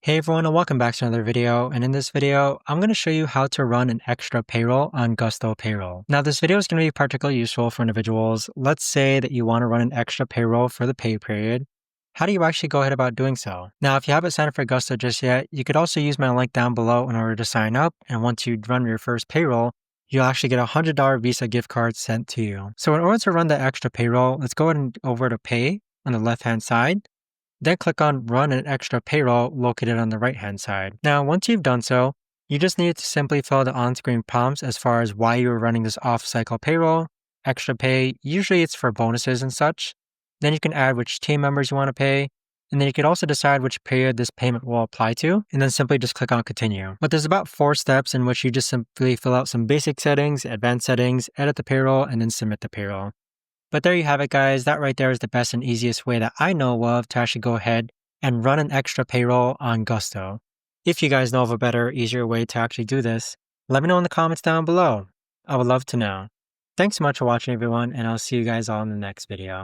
Hey everyone and welcome back to another video, and in this video, I'm going to show you how to run an extra payroll on Gusto Payroll. Now this video is going to be particularly useful for individuals. Let's say that you want to run an extra payroll for the pay period. How do you actually go ahead about doing so? Now if you haven't signed up for Gusto just yet, you could also use my link down below in order to sign up, and once you run your first payroll, you'll actually get a $100 Visa gift card sent to you. So in order to run that extra payroll, let's go ahead and over to Pay on the left hand side. Then click on Run an Extra Payroll located on the right hand side. Now, once you've done so, you just need to simply fill the on-screen prompts as far as why you're running this off-cycle payroll, extra pay, usually it's for bonuses and such. Then you can add which team members you want to pay, and then you could also decide which period this payment will apply to, and then simply just click on Continue. But there's about 4 steps in which you just simply fill out some basic settings, advanced settings, edit the payroll, and then submit the payroll. But there you have it, guys. That right there is the best and easiest way that I know of to actually go ahead and run an extra payroll on Gusto. If you guys know of a better, easier way to actually do this, let me know in the comments down below. I would love to know. Thanks so much for watching, everyone, and I'll see you guys all in the next video.